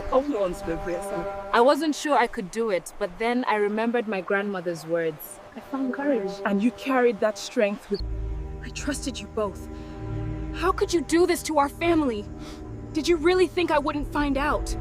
Hold on, Sylvester. I wasn't sure I could do it, but then I remembered my grandmother's words. I found courage. And you carried that strength with... I trusted you both. How could you do this to our family? Did you really think I wouldn't find out?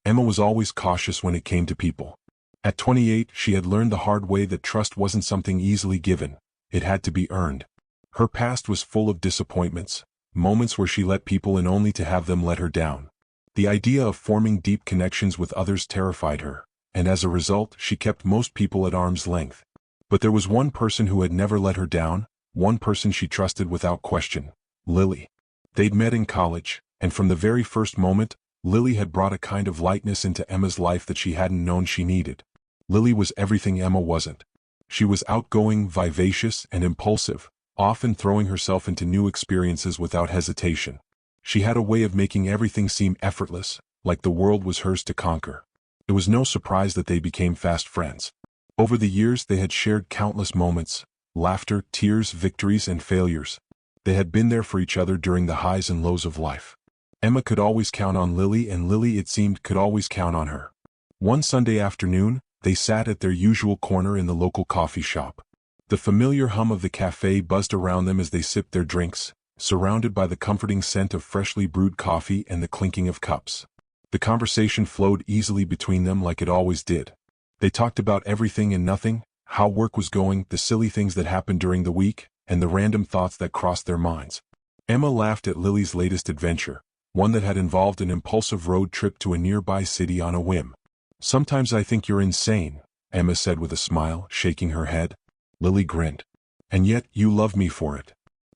Emma was always cautious when it came to people. At 28, she had learned the hard way that trust wasn't something easily given, it had to be earned. Her past was full of disappointments, moments where she let people in only to have them let her down. The idea of forming deep connections with others terrified her, and as a result, she kept most people at arm's length. But there was one person who had never let her down, one person she trusted without question: Lily. They'd met in college, and from the very first moment, Lily had brought a kind of lightness into Emma's life that she hadn't known she needed. Lily was everything Emma wasn't. She was outgoing, vivacious, and impulsive, often throwing herself into new experiences without hesitation. She had a way of making everything seem effortless, like the world was hers to conquer. It was no surprise that they became fast friends. Over the years they had shared countless moments, laughter, tears, victories, and failures. They had been there for each other during the highs and lows of life. Emma could always count on Lily, and Lily, it seemed, could always count on her. One Sunday afternoon, they sat at their usual corner in the local coffee shop. The familiar hum of the cafe buzzed around them as they sipped their drinks, surrounded by the comforting scent of freshly brewed coffee and the clinking of cups. The conversation flowed easily between them like it always did. They talked about everything and nothing, how work was going, the silly things that happened during the week, and the random thoughts that crossed their minds. Emma laughed at Lily's latest adventure, one that had involved an impulsive road trip to a nearby city on a whim. "Sometimes I think you're insane," Emma said with a smile, shaking her head. Lily grinned. "And yet you love me for it."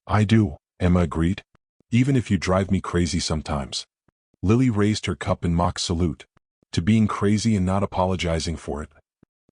"I do," Emma agreed. "Even if you drive me crazy sometimes." Lily raised her cup in mock salute. "To being crazy and not apologizing for it."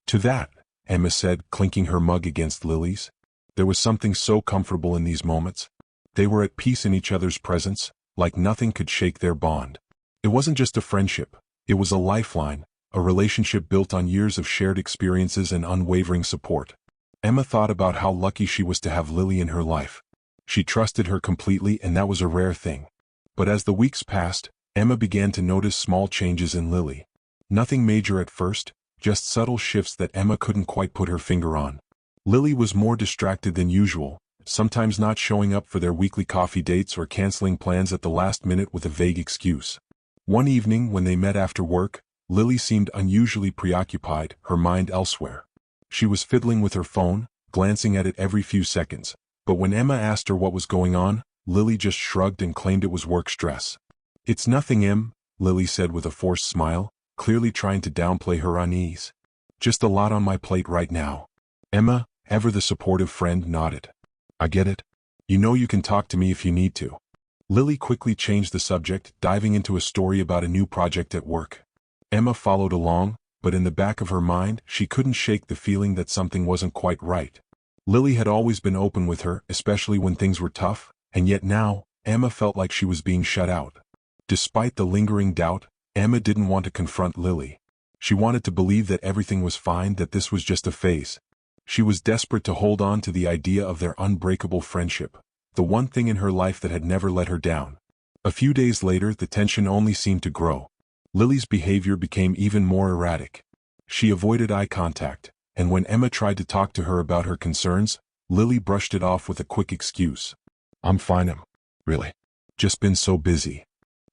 "To that," Emma said, clinking her mug against Lily's. There was something so comfortable in these moments. They were at peace in each other's presence, like nothing could shake their bond. It wasn't just a friendship, it was a lifeline, a relationship built on years of shared experiences and unwavering support. Emma thought about how lucky she was to have Lily in her life. She trusted her completely, and that was a rare thing. But as the weeks passed, Emma began to notice small changes in Lily. Nothing major at first, just subtle shifts that Emma couldn't quite put her finger on. Lily was more distracted than usual, sometimes not showing up for their weekly coffee dates or canceling plans at the last minute with a vague excuse. One evening when they met after work, Lily seemed unusually preoccupied, her mind elsewhere. She was fiddling with her phone, glancing at it every few seconds, but when Emma asked her what was going on, Lily just shrugged and claimed it was work stress. "It's nothing, Em," Lily said with a forced smile, clearly trying to downplay her unease. "Just a lot on my plate right now." Emma, ever the supportive friend, nodded. "I get it. You know you can talk to me if you need to." Lily quickly changed the subject, diving into a story about a new project at work. Emma followed along, but in the back of her mind, she couldn't shake the feeling that something wasn't quite right. Lily had always been open with her, especially when things were tough, and yet now, Emma felt like she was being shut out. Despite the lingering doubt, Emma didn't want to confront Lily. She wanted to believe that everything was fine, that this was just a phase. She was desperate to hold on to the idea of their unbreakable friendship, the one thing in her life that had never let her down. A few days later, the tension only seemed to grow. Lily's behavior became even more erratic. She avoided eye contact, and when Emma tried to talk to her about her concerns, Lily brushed it off with a quick excuse. "I'm fine, really. Just been so busy.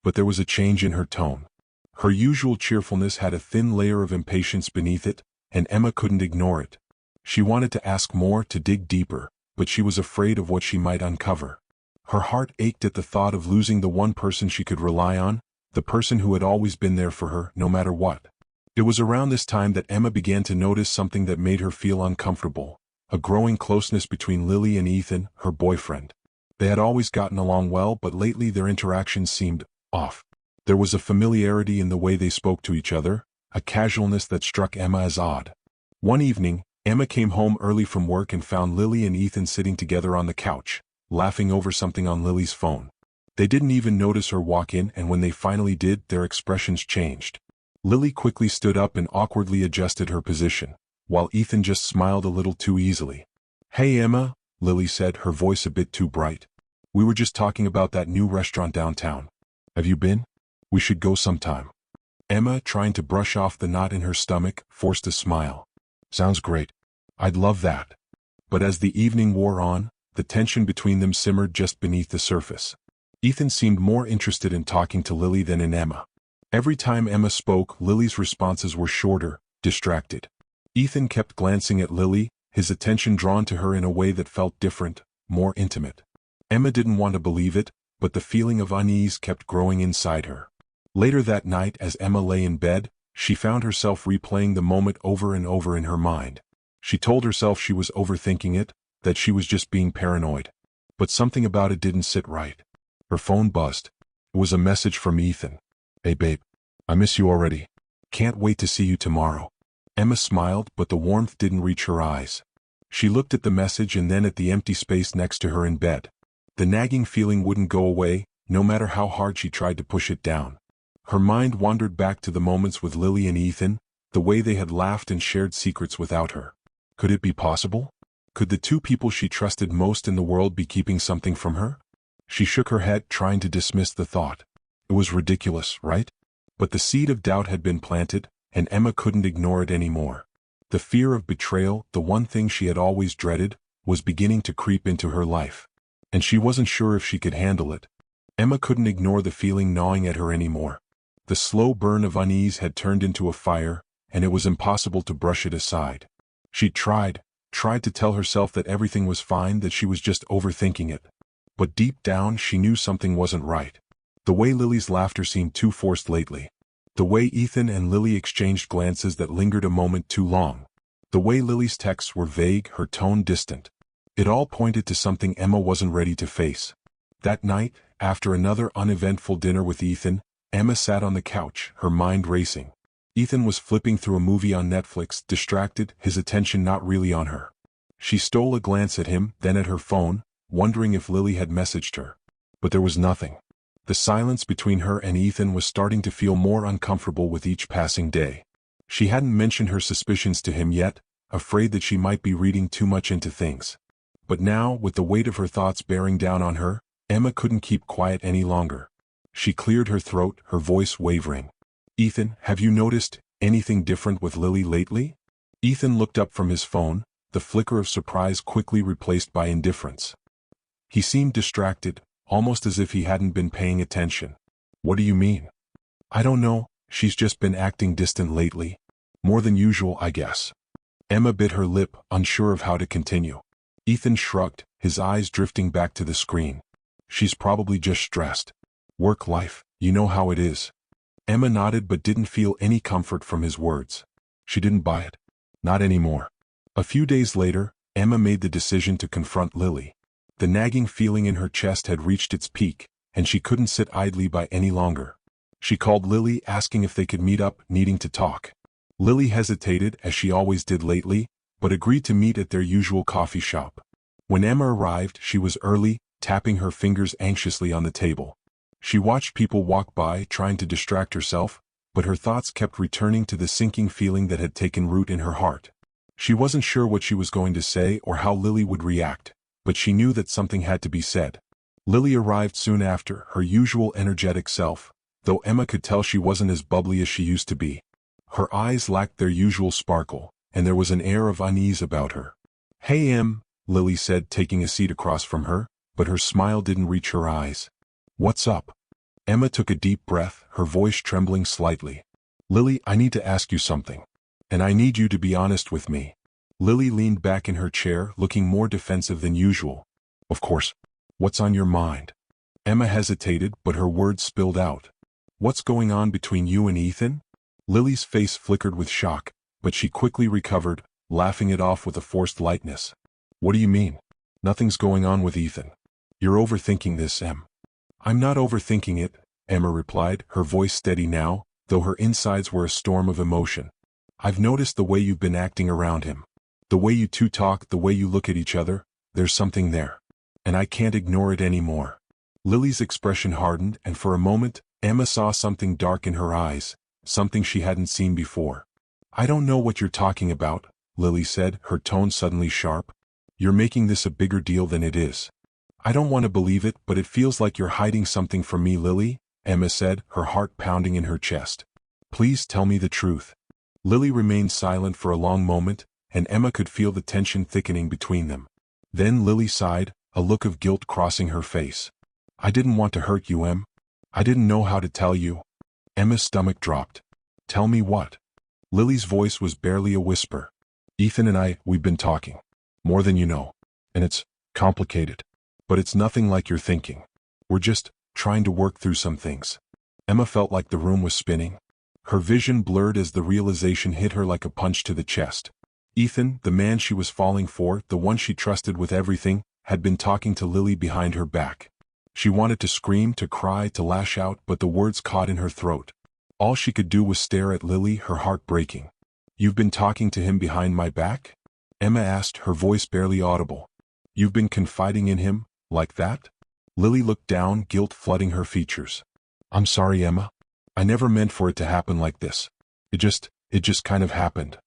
But there was a change in her tone. Her usual cheerfulness had a thin layer of impatience beneath it, and Emma couldn't ignore it. She wanted to ask more, to dig deeper, but she was afraid of what she might uncover. Her heart ached at the thought of losing the one person she could rely on, the person who had always been there for her, no matter what. It was around this time that Emma began to notice something that made her feel uncomfortable, a growing closeness between Lily and Ethan, her boyfriend. They had always gotten along well, but lately their interactions seemed off. There was a familiarity in the way they spoke to each other, a casualness that struck Emma as odd. One evening, Emma came home early from work and found Lily and Ethan sitting together on the couch, laughing over something on Lily's phone. They didn't even notice her walk in, and when they finally did, their expressions changed. Lily quickly stood up and awkwardly adjusted her position, while Ethan just smiled a little too easily. "Hey Emma," Lily said, her voice a bit too bright. "We were just talking about that new restaurant downtown. Have you been? We should go sometime." Emma, trying to brush off the knot in her stomach, forced a smile. "Sounds great. I'd love that." But as the evening wore on, the tension between them simmered just beneath the surface. Ethan seemed more interested in talking to Lily than in Emma. Every time Emma spoke, Lily's responses were shorter, distracted. Ethan kept glancing at Lily, his attention drawn to her in a way that felt different, more intimate. Emma didn't want to believe it, but the feeling of unease kept growing inside her. Later that night, as Emma lay in bed, she found herself replaying the moment over and over in her mind. She told herself she was overthinking it, that she was just being paranoid. But something about it didn't sit right. Her phone buzzed. It was a message from Ethan. "Hey babe, I miss you already. Can't wait to see you tomorrow." Emma smiled, but the warmth didn't reach her eyes. She looked at the message and then at the empty space next to her in bed. The nagging feeling wouldn't go away, no matter how hard she tried to push it down. Her mind wandered back to the moments with Lily and Ethan, the way they had laughed and shared secrets without her. Could it be possible? Could the two people she trusted most in the world be keeping something from her? She shook her head, trying to dismiss the thought. It was ridiculous, right? But the seed of doubt had been planted, and Emma couldn't ignore it anymore. The fear of betrayal, the one thing she had always dreaded, was beginning to creep into her life. And she wasn't sure if she could handle it. Emma couldn't ignore the feeling gnawing at her anymore. The slow burn of unease had turned into a fire, and it was impossible to brush it aside. She tried to tell herself that everything was fine, that she was just overthinking it. But deep down she knew something wasn't right. The way Lily's laughter seemed too forced lately. The way Ethan and Lily exchanged glances that lingered a moment too long. The way Lily's texts were vague, her tone distant. It all pointed to something Emma wasn't ready to face. That night, after another uneventful dinner with Ethan, Emma sat on the couch, her mind racing. Ethan was flipping through a movie on Netflix, distracted, his attention not really on her. She stole a glance at him, then at her phone, wondering if Lily had messaged her. But there was nothing. The silence between her and Ethan was starting to feel more uncomfortable with each passing day. She hadn't mentioned her suspicions to him yet, afraid that she might be reading too much into things. But now, with the weight of her thoughts bearing down on her, Emma couldn't keep quiet any longer. She cleared her throat, her voice wavering. "Ethan, have you noticed anything different with Lily lately?" Ethan looked up from his phone, the flicker of surprise quickly replaced by indifference. He seemed distracted, almost as if he hadn't been paying attention. "What do you mean?" "I don't know, she's just been acting distant lately. More than usual, I guess." Emma bit her lip, unsure of how to continue. Ethan shrugged, his eyes drifting back to the screen. "She's probably just stressed. Work life, you know how it is." Emma nodded but didn't feel any comfort from his words. She didn't buy it. Not anymore. A few days later, Emma made the decision to confront Lily. The nagging feeling in her chest had reached its peak, and she couldn't sit idly by any longer. She called Lily, asking if they could meet up, needing to talk. Lily hesitated, as she always did lately, but agreed to meet at their usual coffee shop. When Emma arrived, she was early, tapping her fingers anxiously on the table. She watched people walk by, trying to distract herself, but her thoughts kept returning to the sinking feeling that had taken root in her heart. She wasn't sure what she was going to say or how Lily would react, but she knew that something had to be said. Lily arrived soon after, her usual energetic self, though Emma could tell she wasn't as bubbly as she used to be. Her eyes lacked their usual sparkle, and there was an air of unease about her. "Hey Em," Lily said, taking a seat across from her, but her smile didn't reach her eyes. What's up? Emma took a deep breath, her voice trembling slightly. Lily, I need to ask you something. And I need you to be honest with me. Lily leaned back in her chair, looking more defensive than usual. Of course. What's on your mind? Emma hesitated, but her words spilled out. What's going on between you and Ethan? Lily's face flickered with shock, but she quickly recovered, laughing it off with a forced lightness. What do you mean? Nothing's going on with Ethan. You're overthinking this, Em. I'm not overthinking it, Emma replied, her voice steady now, though her insides were a storm of emotion. I've noticed the way you've been acting around him. The way you two talk, the way you look at each other, there's something there. And I can't ignore it anymore. Lily's expression hardened, and for a moment, Emma saw something dark in her eyes, something she hadn't seen before. I don't know what you're talking about, Lily said, her tone suddenly sharp. You're making this a bigger deal than it is. I don't want to believe it, but it feels like you're hiding something from me, Lily, Emma said, her heart pounding in her chest. Please tell me the truth. Lily remained silent for a long moment, and Emma could feel the tension thickening between them. Then Lily sighed, a look of guilt crossing her face. I didn't want to hurt you, Em. I didn't know how to tell you. Emma's stomach dropped. Tell me what? Lily's voice was barely a whisper. Ethan and we've been talking. More than you know. And it's complicated. But it's nothing like you're thinking. We're just trying to work through some things. Emma felt like the room was spinning. Her vision blurred as the realization hit her like a punch to the chest. Ethan, the man she was falling for, the one she trusted with everything, had been talking to Lily behind her back. She wanted to scream, to cry, to lash out, but the words caught in her throat. All she could do was stare at Lily, her heart breaking. You've been talking to him behind my back? Emma asked, her voice barely audible. You've been confiding in him, like that? Lily looked down, guilt flooding her features. I'm sorry, Emma. I never meant for it to happen like this. It just kind of happened.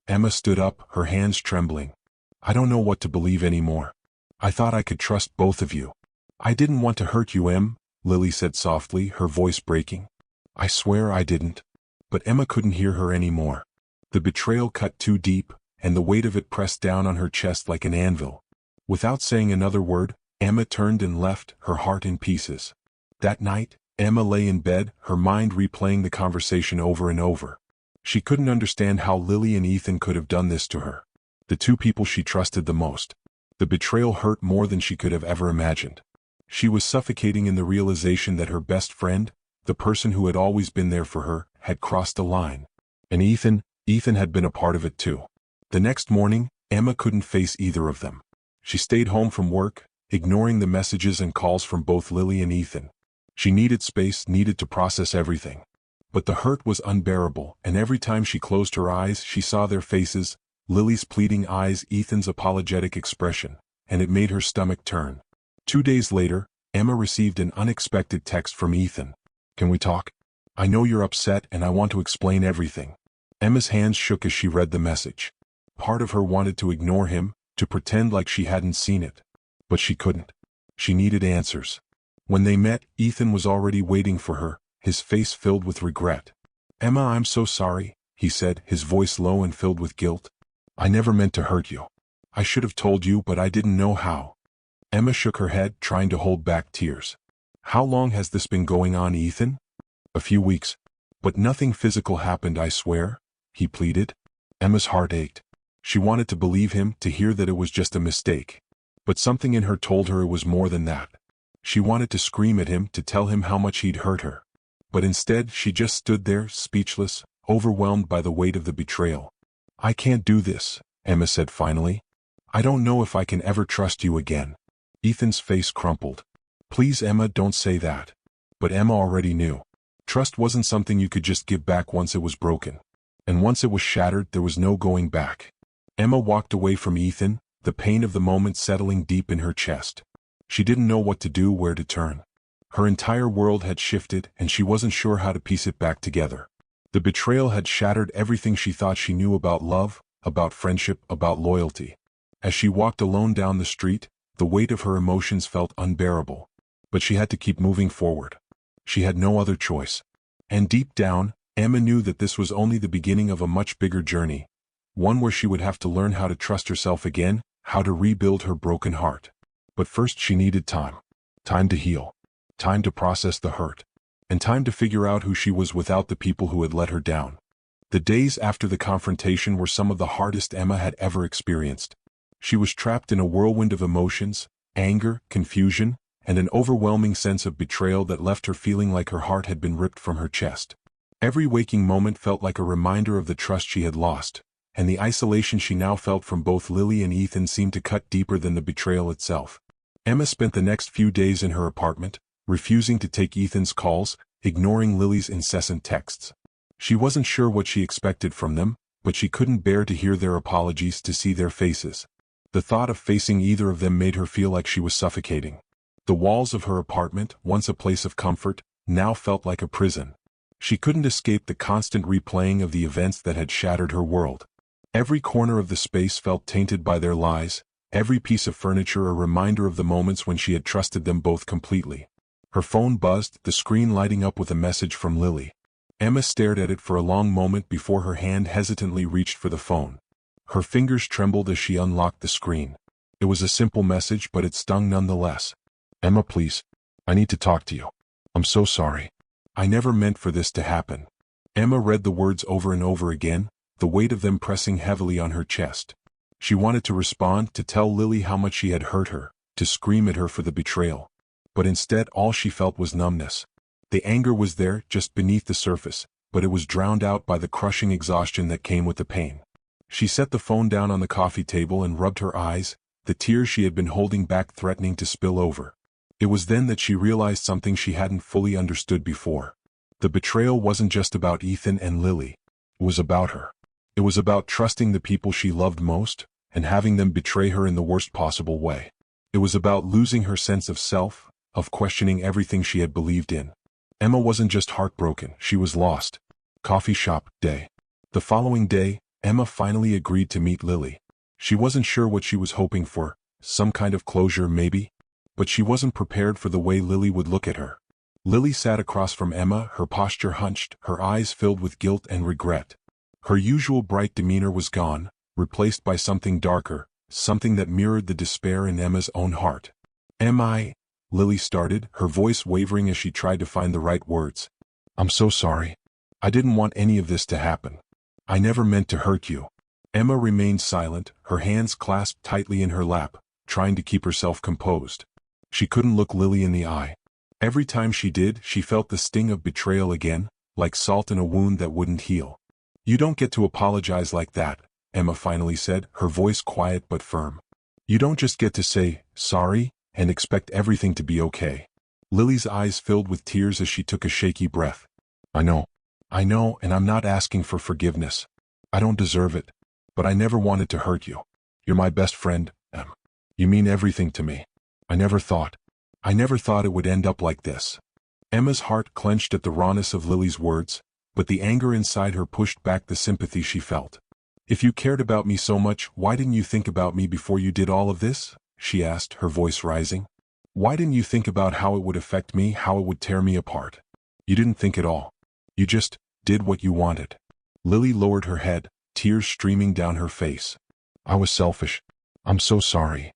Emma stood up, her hands trembling. I don't know what to believe anymore. I thought I could trust both of you. I didn't want to hurt you, Em, Lily said softly, her voice breaking. I swear I didn't. But Emma couldn't hear her anymore. The betrayal cut too deep, and the weight of it pressed down on her chest like an anvil. Without saying another word, Emma turned and left, her heart in pieces. That night, Emma lay in bed, her mind replaying the conversation over and over. She couldn't understand how Lily and Ethan could have done this to her. The two people she trusted the most. The betrayal hurt more than she could have ever imagined. She was suffocating in the realization that her best friend, the person who had always been there for her, had crossed a line. And Ethan had been a part of it too. The next morning, Emma couldn't face either of them. She stayed home from work, ignoring the messages and calls from both Lily and Ethan. She needed space, needed to process everything. But the hurt was unbearable, and every time she closed her eyes, she saw their faces, Lily's pleading eyes, Ethan's apologetic expression, and it made her stomach turn. 2 days later, Emma received an unexpected text from Ethan. Can we talk? I know you're upset and I want to explain everything. Emma's hands shook as she read the message. Part of her wanted to ignore him, to pretend like she hadn't seen it. But she couldn't. She needed answers. When they met, Ethan was already waiting for her, his face filled with regret. Emma, I'm so sorry, he said, his voice low and filled with guilt. I never meant to hurt you. I should have told you, but I didn't know how. Emma shook her head, trying to hold back tears. How long has this been going on, Ethan? A few weeks. But nothing physical happened, I swear, he pleaded. Emma's heart ached. She wanted to believe him, to hear that it was just a mistake. But something in her told her it was more than that. She wanted to scream at him, to tell him how much he'd hurt her. But instead, she just stood there, speechless, overwhelmed by the weight of the betrayal. I can't do this, Emma said finally. I don't know if I can ever trust you again. Ethan's face crumpled. Please, Emma, don't say that. But Emma already knew. Trust wasn't something you could just give back once it was broken. And once it was shattered, there was no going back. Emma walked away from Ethan, the pain of the moment settling deep in her chest. She didn't know what to do, where to turn. Her entire world had shifted, and she wasn't sure how to piece it back together. The betrayal had shattered everything she thought she knew about love, about friendship, about loyalty. As she walked alone down the street, the weight of her emotions felt unbearable. But she had to keep moving forward. She had no other choice. And deep down, Emma knew that this was only the beginning of a much bigger journey. One where she would have to learn how to trust herself again, how to rebuild her broken heart. But first she needed time. Time to heal. Time to process the hurt. And time to figure out who she was without the people who had let her down. The days after the confrontation were some of the hardest Emma had ever experienced. She was trapped in a whirlwind of emotions, anger, confusion, and an overwhelming sense of betrayal that left her feeling like her heart had been ripped from her chest. Every waking moment felt like a reminder of the trust she had lost, and the isolation she now felt from both Lily and Ethan seemed to cut deeper than the betrayal itself. Emma spent the next few days in her apartment, refusing to take Ethan's calls, ignoring Lily's incessant texts. She wasn't sure what she expected from them, but she couldn't bear to hear their apologies, to see their faces. The thought of facing either of them made her feel like she was suffocating. The walls of her apartment, once a place of comfort, now felt like a prison. She couldn't escape the constant replaying of the events that had shattered her world. Every corner of the space felt tainted by their lies, every piece of furniture a reminder of the moments when she had trusted them both completely. Her phone buzzed, the screen lighting up with a message from Lily. Emma stared at it for a long moment before her hand hesitantly reached for the phone. Her fingers trembled as she unlocked the screen. It was a simple message, but it stung nonetheless. Emma, please. I need to talk to you. I'm so sorry. I never meant for this to happen. Emma read the words over and over again, the weight of them pressing heavily on her chest. She wanted to respond, to tell Lily how much she had hurt her, to scream at her for the betrayal. But instead all she felt was numbness. The anger was there, just beneath the surface, but it was drowned out by the crushing exhaustion that came with the pain. She set the phone down on the coffee table and rubbed her eyes, the tears she had been holding back threatening to spill over. It was then that she realized something she hadn't fully understood before. The betrayal wasn't just about Ethan and Lily. It was about her. It was about trusting the people she loved most, and having them betray her in the worst possible way. It was about losing her sense of self, of questioning everything she had believed in. Emma wasn't just heartbroken, she was lost. Coffee shop day. The following day, Emma finally agreed to meet Lily. She wasn't sure what she was hoping for, some kind of closure maybe, but she wasn't prepared for the way Lily would look at her. Lily sat across from Emma, her posture hunched, her eyes filled with guilt and regret. Her usual bright demeanor was gone, replaced by something darker, something that mirrored the despair in Emma's own heart. "Am I?" Lily started, her voice wavering as she tried to find the right words. "I'm so sorry. I didn't want any of this to happen. I never meant to hurt you." Emma remained silent, her hands clasped tightly in her lap, trying to keep herself composed. She couldn't look Lily in the eye. Every time she did, she felt the sting of betrayal again, like salt in a wound that wouldn't heal. "You don't get to apologize like that," Emma finally said, her voice quiet but firm. "You don't just get to say, sorry, and expect everything to be okay." Lily's eyes filled with tears as she took a shaky breath. I know, and I'm not asking for forgiveness. I don't deserve it. But I never wanted to hurt you. You're my best friend, Em. You mean everything to me. I never thought it would end up like this." Emma's heart clenched at the rawness of Lily's words, but the anger inside her pushed back the sympathy she felt. "If you cared about me so much, why didn't you think about me before you did all of this?" she asked, her voice rising. "Why didn't you think about how it would affect me, how it would tear me apart? You didn't think at all. You just did what you wanted." Lily lowered her head, tears streaming down her face. "I was selfish. I'm so sorry."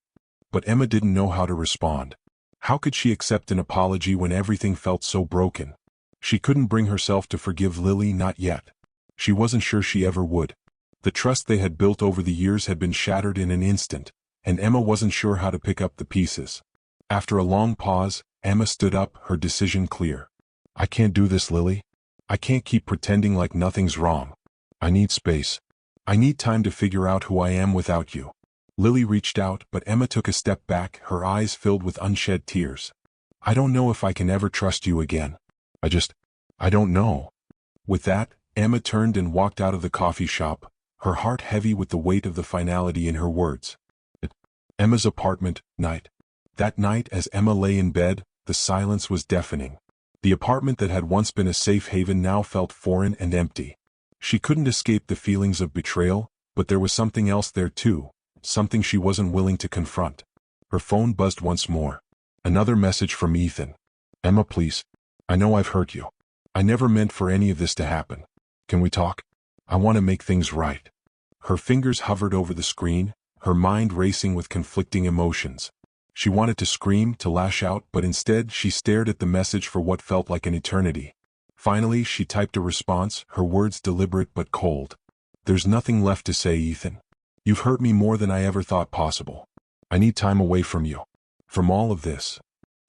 But Emma didn't know how to respond. How could she accept an apology when everything felt so broken? She couldn't bring herself to forgive Lily, not yet. She wasn't sure she ever would. The trust they had built over the years had been shattered in an instant, and Emma wasn't sure how to pick up the pieces. After a long pause, Emma stood up, her decision clear. "I can't do this, Lily. I can't keep pretending like nothing's wrong. I need space. I need time to figure out who I am without you." Lily reached out, but Emma took a step back, her eyes filled with unshed tears. "I don't know if I can ever trust you again. I don't know." With that, Emma turned and walked out of the coffee shop, her heart heavy with the weight of the finality in her words. At Emma's apartment, night. That night, as Emma lay in bed, the silence was deafening. The apartment that had once been a safe haven now felt foreign and empty. She couldn't escape the feelings of betrayal, but there was something else there too, something she wasn't willing to confront. Her phone buzzed once more. Another message from Ethan. "Emma, please. I know I've hurt you. I never meant for any of this to happen. Can we talk? I want to make things right." Her fingers hovered over the screen, her mind racing with conflicting emotions. She wanted to scream, to lash out, but instead she stared at the message for what felt like an eternity. Finally, she typed a response, her words deliberate but cold. "There's nothing left to say, Ethan. You've hurt me more than I ever thought possible. I need time away from you. From all of this."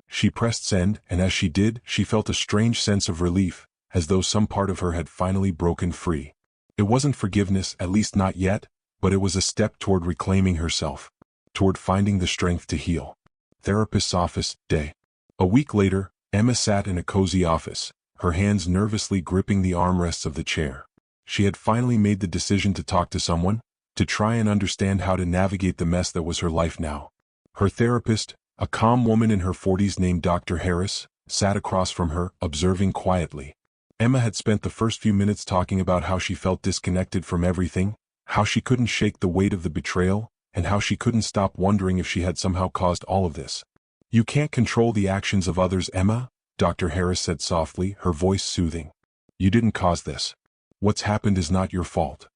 She pressed send, and as she did, she felt a strange sense of relief, as though some part of her had finally broken free. It wasn't forgiveness, at least not yet, but it was a step toward reclaiming herself, toward finding the strength to heal. Therapist's office, day. A week later, Emma sat in a cozy office, her hands nervously gripping the armrests of the chair. She had finally made the decision to talk to someone, to try and understand how to navigate the mess that was her life now. Her therapist, a calm woman in her 40s named Dr. Harris, sat across from her, observing quietly. Emma had spent the first few minutes talking about how she felt disconnected from everything, how she couldn't shake the weight of the betrayal, and how she couldn't stop wondering if she had somehow caused all of this. "You can't control the actions of others, Emma," Dr. Harris said softly, her voice soothing. "You didn't cause this. What's happened is not your fault."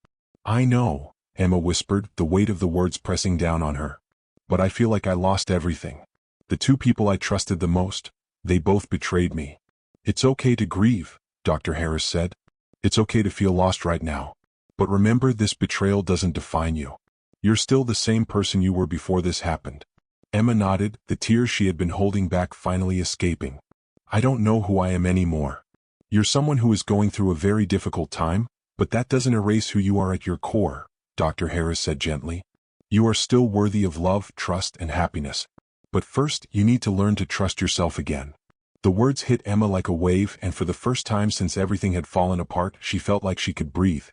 "I know," Emma whispered, the weight of the words pressing down on her. "But I feel like I lost everything. The two people I trusted the most, they both betrayed me." "It's okay to grieve," Dr. Harris said. "It's okay to feel lost right now. But remember, this betrayal doesn't define you. You're still the same person you were before this happened." Emma nodded, the tears she had been holding back finally escaping. "I don't know who I am anymore. You're someone who is going through a very difficult time, but that doesn't erase who you are at your core," Dr. Harris said gently. "You are still worthy of love, trust, and happiness. But first, you need to learn to trust yourself again." The words hit Emma like a wave, and for the first time since everything had fallen apart, she felt like she could breathe.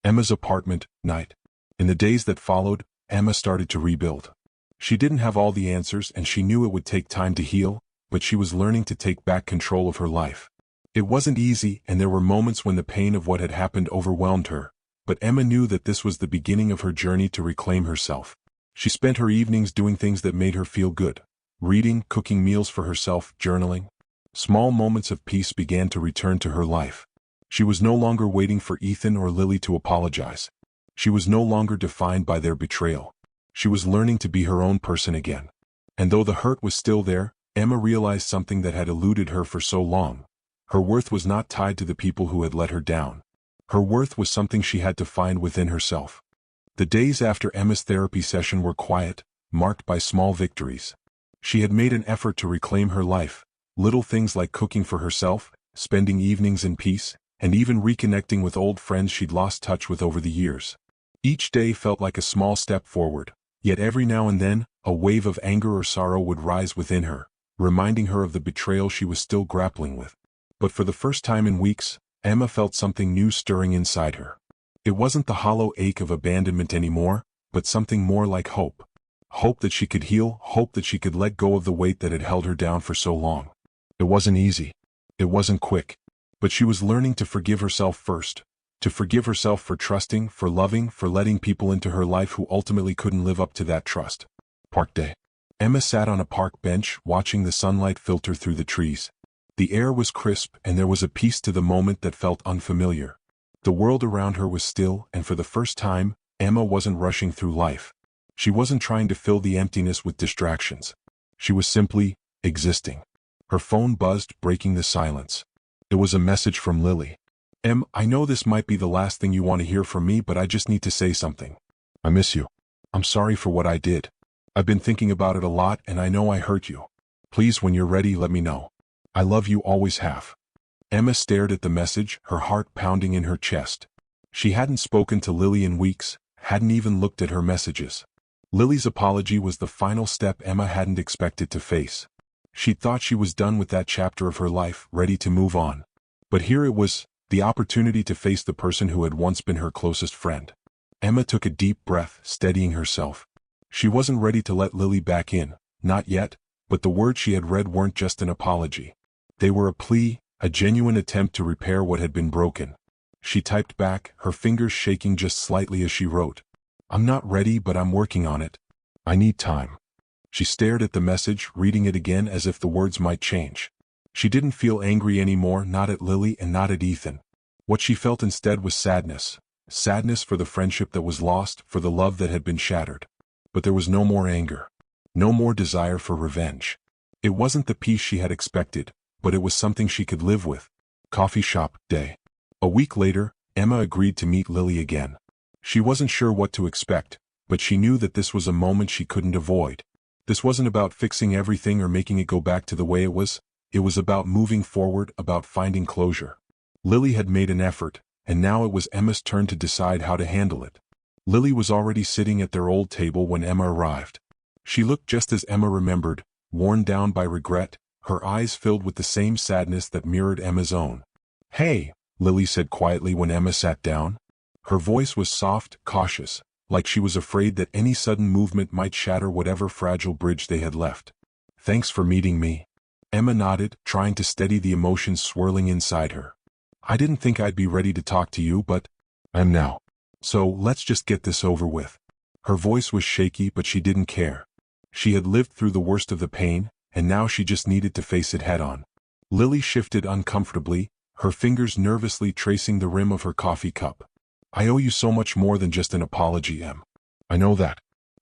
Emma's apartment, night. In the days that followed, Emma started to rebuild. She didn't have all the answers, and she knew it would take time to heal, but she was learning to take back control of her life. It wasn't easy, and there were moments when the pain of what had happened overwhelmed her, but Emma knew that this was the beginning of her journey to reclaim herself. She spent her evenings doing things that made her feel good. Reading, cooking meals for herself, journaling. Small moments of peace began to return to her life. She was no longer waiting for Ethan or Lily to apologize. She was no longer defined by their betrayal. She was learning to be her own person again. And though the hurt was still there, Emma realized something that had eluded her for so long. Her worth was not tied to the people who had let her down. Her worth was something she had to find within herself. The days after Emma's therapy session were quiet, marked by small victories. She had made an effort to reclaim her life, little things like cooking for herself, spending evenings in peace, and even reconnecting with old friends she'd lost touch with over the years. Each day felt like a small step forward, yet every now and then, a wave of anger or sorrow would rise within her, reminding her of the betrayal she was still grappling with. But for the first time in weeks, Emma felt something new stirring inside her. It wasn't the hollow ache of abandonment anymore, but something more like hope. Hope that she could heal, hope that she could let go of the weight that had held her down for so long. It wasn't easy. It wasn't quick. But she was learning to forgive herself first. To forgive herself for trusting, for loving, for letting people into her life who ultimately couldn't live up to that trust. Park day. Emma sat on a park bench, watching the sunlight filter through the trees. The air was crisp, and there was a peace to the moment that felt unfamiliar. The world around her was still, and for the first time, Emma wasn't rushing through life. She wasn't trying to fill the emptiness with distractions. She was simply existing. Her phone buzzed, breaking the silence. It was a message from Lily. "Em, I know this might be the last thing you want to hear from me, but I just need to say something. I miss you. I'm sorry for what I did. I've been thinking about it a lot, and I know I hurt you. Please, when you're ready, let me know. I love you, always have." Emma stared at the message, her heart pounding in her chest. She hadn't spoken to Lily in weeks, hadn't even looked at her messages. Lily's apology was the final step Emma hadn't expected to face. She thought she was done with that chapter of her life, ready to move on. But here it was, the opportunity to face the person who had once been her closest friend. Emma took a deep breath, steadying herself. She wasn't ready to let Lily back in, not yet, but the words she had read weren't just an apology. They were a plea, a genuine attempt to repair what had been broken. She typed back, her fingers shaking just slightly as she wrote. "I'm not ready, but I'm working on it. I need time." She stared at the message, reading it again as if the words might change. She didn't feel angry anymore, not at Lily and not at Ethan. What she felt instead was sadness. Sadness for the friendship that was lost, for the love that had been shattered. But there was no more anger. No more desire for revenge. It wasn't the peace she had expected, but it was something she could live with. Coffee shop day. A week later, Emma agreed to meet Lily again. She wasn't sure what to expect, but she knew that this was a moment she couldn't avoid. This wasn't about fixing everything or making it go back to the way it was about moving forward, about finding closure. Lily had made an effort, and now it was Emma's turn to decide how to handle it. Lily was already sitting at their old table when Emma arrived. She looked just as Emma remembered, worn down by regret, her eyes filled with the same sadness that mirrored Emma's own. "Hey," Lily said quietly when Emma sat down. Her voice was soft, cautious, like she was afraid that any sudden movement might shatter whatever fragile bridge they had left. "Thanks for meeting me." Emma nodded, trying to steady the emotions swirling inside her. "I didn't think I'd be ready to talk to you, but I'm now. So let's just get this over with." Her voice was shaky, but she didn't care. She had lived through the worst of the pain, and now she just needed to face it head-on. Lily shifted uncomfortably, her fingers nervously tracing the rim of her coffee cup. "I owe you so much more than just an apology, Em. I know that.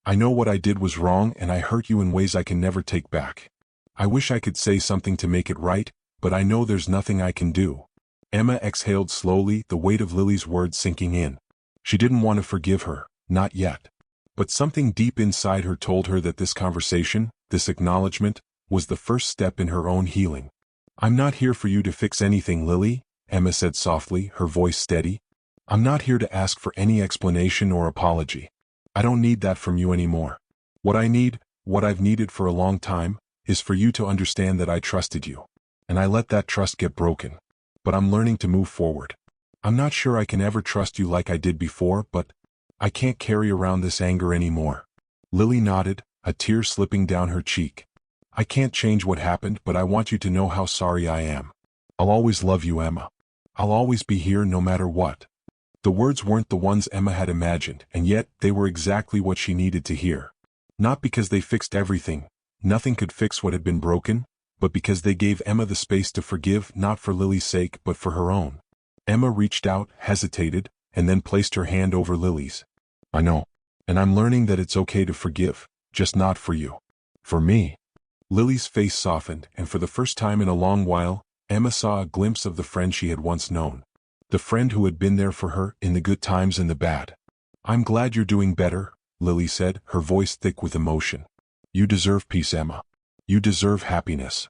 I know what I did was wrong and I hurt you in ways I can never take back. I wish I could say something to make it right, but I know there's nothing I can do." Emma exhaled slowly, the weight of Lily's words sinking in. She didn't want to forgive her, not yet. But something deep inside her told her that this conversation, this acknowledgement, was the first step in her own healing. "I'm not here for you to fix anything, Lily," Emma said softly, her voice steady. "I'm not here to ask for any explanation or apology. I don't need that from you anymore. What I need, what I've needed for a long time, is for you to understand that I trusted you. And I let that trust get broken. But I'm learning to move forward. I'm not sure I can ever trust you like I did before, but I can't carry around this anger anymore." Lily nodded, a tear slipping down her cheek. "I can't change what happened, but I want you to know how sorry I am. I'll always love you, Emma. I'll always be here no matter what." The words weren't the ones Emma had imagined, and yet they were exactly what she needed to hear. Not because they fixed everything, nothing could fix what had been broken, but because they gave Emma the space to forgive, not for Lily's sake but for her own. Emma reached out, hesitated, and then placed her hand over Lily's. "I know. And I'm learning that it's okay to forgive, just not for you. For me." Lily's face softened, and for the first time in a long while, Emma saw a glimpse of the friend she had once known. The friend who had been there for her, in the good times and the bad. "I'm glad you're doing better," Lily said, her voice thick with emotion. "You deserve peace, Emma. You deserve happiness."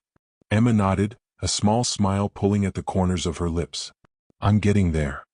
Emma nodded, a small smile pulling at the corners of her lips. "I'm getting there."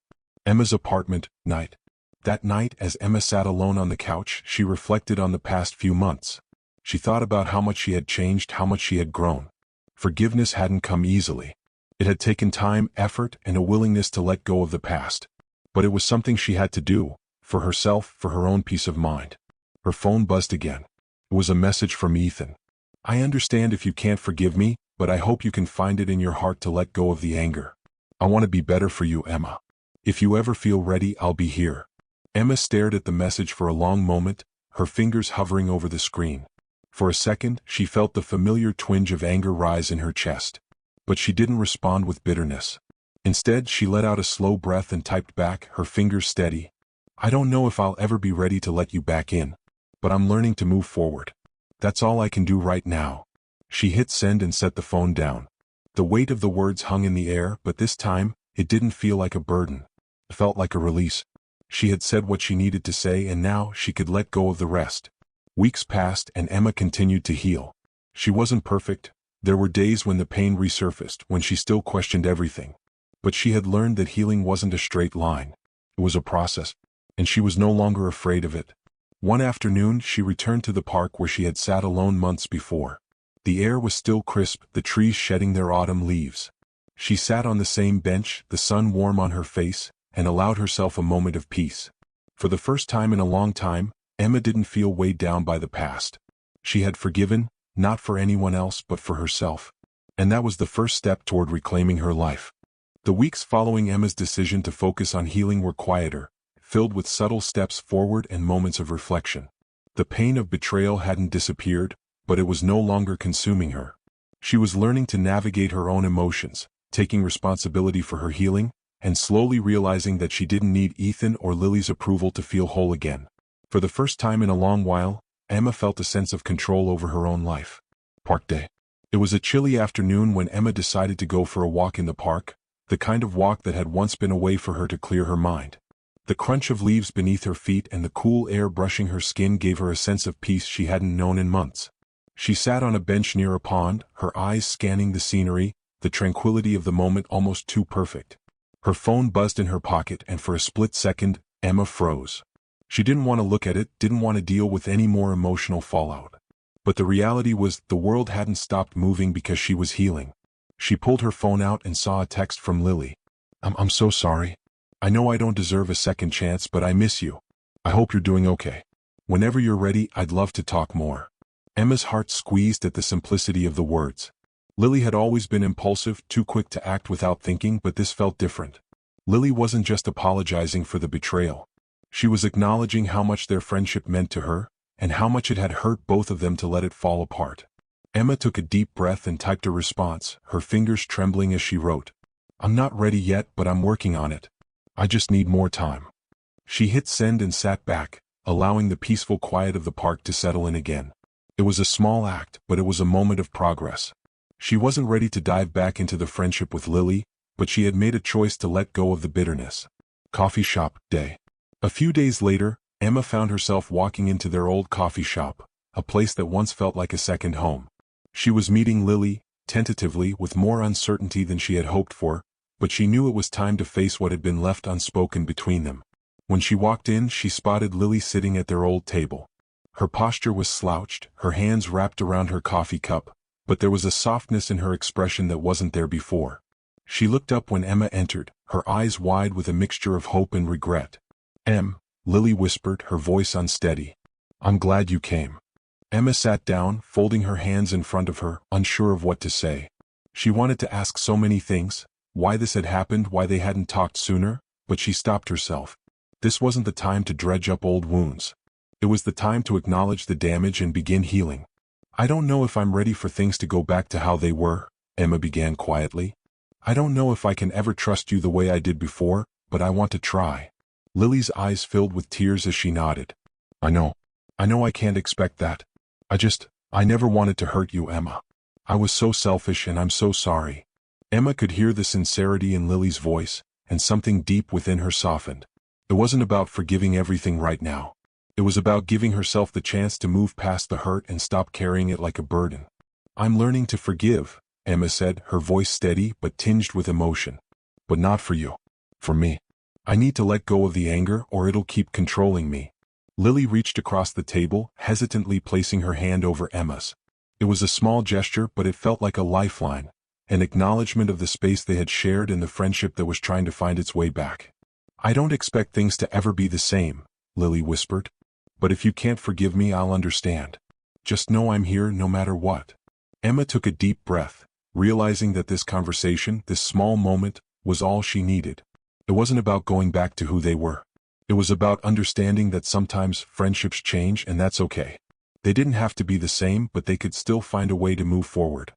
Emma's apartment, night. That night, as Emma sat alone on the couch, she reflected on the past few months. She thought about how much she had changed, how much she had grown. Forgiveness hadn't come easily. It had taken time, effort, and a willingness to let go of the past. But it was something she had to do, for herself, for her own peace of mind. Her phone buzzed again. It was a message from Ethan. "I understand if you can't forgive me, but I hope you can find it in your heart to let go of the anger. I want to be better for you, Emma. If you ever feel ready, I'll be here." Emma stared at the message for a long moment, her fingers hovering over the screen. For a second, she felt the familiar twinge of anger rise in her chest. But she didn't respond with bitterness. Instead, she let out a slow breath and typed back, her fingers steady. "I don't know if I'll ever be ready to let you back in. But I'm learning to move forward. That's all I can do right now." She hit send and set the phone down. The weight of the words hung in the air, but this time, it didn't feel like a burden. It felt like a release. She had said what she needed to say, and now she could let go of the rest. Weeks passed, and Emma continued to heal. She wasn't perfect. There were days when the pain resurfaced, when she still questioned everything. But she had learned that healing wasn't a straight line. It was a process, and she was no longer afraid of it. One afternoon, she returned to the park where she had sat alone months before. The air was still crisp, the trees shedding their autumn leaves. She sat on the same bench, the sun warm on her face, and allowed herself a moment of peace. For the first time in a long time, Emma didn't feel weighed down by the past. She had forgiven, not for anyone else but for herself. And that was the first step toward reclaiming her life. The weeks following Emma's decision to focus on healing were quieter, filled with subtle steps forward and moments of reflection. The pain of betrayal hadn't disappeared, but it was no longer consuming her. She was learning to navigate her own emotions, taking responsibility for her healing, and slowly realizing that she didn't need Ethan or Lily's approval to feel whole again. For the first time in a long while, Emma felt a sense of control over her own life. Park day. It was a chilly afternoon when Emma decided to go for a walk in the park, the kind of walk that had once been a way for her to clear her mind. The crunch of leaves beneath her feet and the cool air brushing her skin gave her a sense of peace she hadn't known in months. She sat on a bench near a pond, her eyes scanning the scenery, the tranquility of the moment almost too perfect. Her phone buzzed in her pocket and for a split second, Emma froze. She didn't want to look at it, didn't want to deal with any more emotional fallout. But the reality was the world hadn't stopped moving because she was healing. She pulled her phone out and saw a text from Lily. I'm so sorry. I know I don't deserve a second chance, but I miss you. I hope you're doing okay. Whenever you're ready, I'd love to talk more. Emma's heart squeezed at the simplicity of the words. Lily had always been impulsive, too quick to act without thinking, but this felt different. Lily wasn't just apologizing for the betrayal. She was acknowledging how much their friendship meant to her, and how much it had hurt both of them to let it fall apart. Emma took a deep breath and typed a response, her fingers trembling as she wrote. I'm not ready yet, but I'm working on it. I just need more time. She hit send and sat back, allowing the peaceful quiet of the park to settle in again. It was a small act, but it was a moment of progress. She wasn't ready to dive back into the friendship with Lily, but she had made a choice to let go of the bitterness. Coffee shop day. A few days later, Emma found herself walking into their old coffee shop, a place that once felt like a second home. She was meeting Lily, tentatively, with more uncertainty than she had hoped for, but she knew it was time to face what had been left unspoken between them. When she walked in, she spotted Lily sitting at their old table. Her posture was slouched, her hands wrapped around her coffee cup, but there was a softness in her expression that wasn't there before. She looked up when Emma entered, her eyes wide with a mixture of hope and regret. Lily whispered, her voice unsteady. I'm glad you came. Emma sat down, folding her hands in front of her, unsure of what to say. She wanted to ask so many things, why this had happened, why they hadn't talked sooner, but she stopped herself. This wasn't the time to dredge up old wounds. It was the time to acknowledge the damage and begin healing. I don't know if I'm ready for things to go back to how they were, Emma began quietly. I don't know if I can ever trust you the way I did before, but I want to try. Lily's eyes filled with tears as she nodded. I know I can't expect that. I never wanted to hurt you, Emma. I was so selfish and I'm so sorry. Emma could hear the sincerity in Lily's voice, and something deep within her softened. It wasn't about forgiving everything right now. It was about giving herself the chance to move past the hurt and stop carrying it like a burden. I'm learning to forgive, Emma said, her voice steady but tinged with emotion. But not for you. For me. I need to let go of the anger or it'll keep controlling me. Lily reached across the table, hesitantly placing her hand over Emma's. It was a small gesture, but it felt like a lifeline, an acknowledgement of the space they had shared and the friendship that was trying to find its way back. I don't expect things to ever be the same, Lily whispered. But if you can't forgive me, I'll understand. Just know I'm here no matter what. Emma took a deep breath, realizing that this conversation, this small moment, was all she needed. It wasn't about going back to who they were. It was about understanding that sometimes friendships change and that's okay. They didn't have to be the same, but they could still find a way to move forward.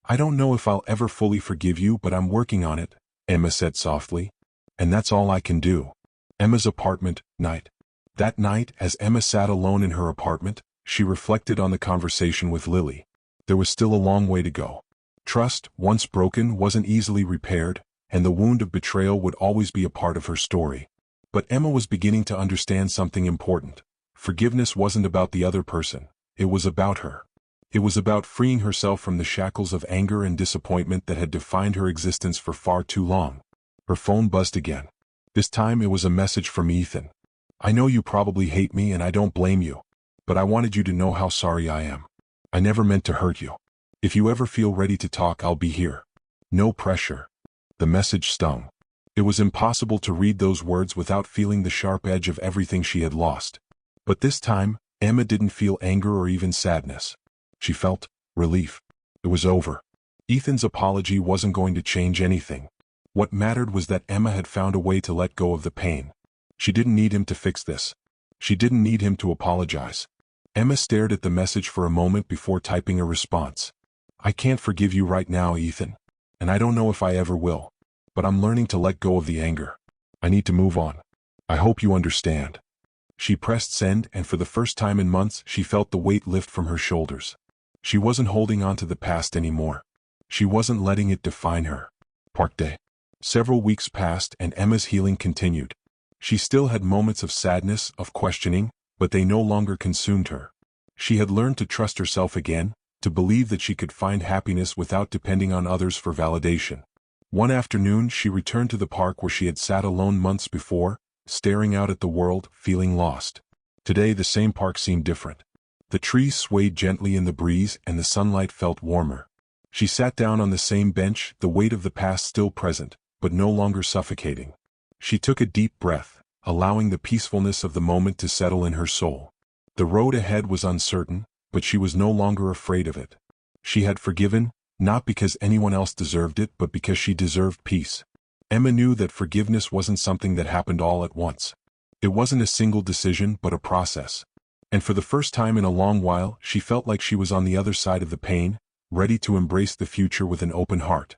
I don't know if I'll ever fully forgive you, but I'm working on it, Emma said softly. And that's all I can do. Emma's apartment, night. That night, as Emma sat alone in her apartment, she reflected on the conversation with Lily. There was still a long way to go. Trust, once broken, wasn't easily repaired, and the wound of betrayal would always be a part of her story. But Emma was beginning to understand something important. Forgiveness wasn't about the other person. It was about her. It was about freeing herself from the shackles of anger and disappointment that had defined her existence for far too long. Her phone buzzed again. This time it was a message from Ethan. I know you probably hate me and I don't blame you. But I wanted you to know how sorry I am. I never meant to hurt you. If you ever feel ready to talk, I'll be here. No pressure. The message stung. It was impossible to read those words without feeling the sharp edge of everything she had lost. But this time, Emma didn't feel anger or even sadness. She felt relief. It was over. Ethan's apology wasn't going to change anything. What mattered was that Emma had found a way to let go of the pain. She didn't need him to fix this. She didn't need him to apologize. Emma stared at the message for a moment before typing a response. I can't forgive you right now, Ethan. And I don't know if I ever will. But I'm learning to let go of the anger. I need to move on. I hope you understand. She pressed send, and for the first time in months she felt the weight lift from her shoulders. She wasn't holding on to the past anymore. She wasn't letting it define her. Park Day. Several weeks passed and Emma's healing continued. She still had moments of sadness, of questioning, but they no longer consumed her. She had learned to trust herself again, to believe that she could find happiness without depending on others for validation. One afternoon she returned to the park where she had sat alone months before, staring out at the world, feeling lost. Today the same park seemed different. The trees swayed gently in the breeze and the sunlight felt warmer. She sat down on the same bench, the weight of the past still present, but no longer suffocating. She took a deep breath, allowing the peacefulness of the moment to settle in her soul. The road ahead was uncertain, but she was no longer afraid of it. She had forgiven, not because anyone else deserved it, but because she deserved peace. Emma knew that forgiveness wasn't something that happened all at once. It wasn't a single decision, but a process. And for the first time in a long while, she felt like she was on the other side of the pain, ready to embrace the future with an open heart.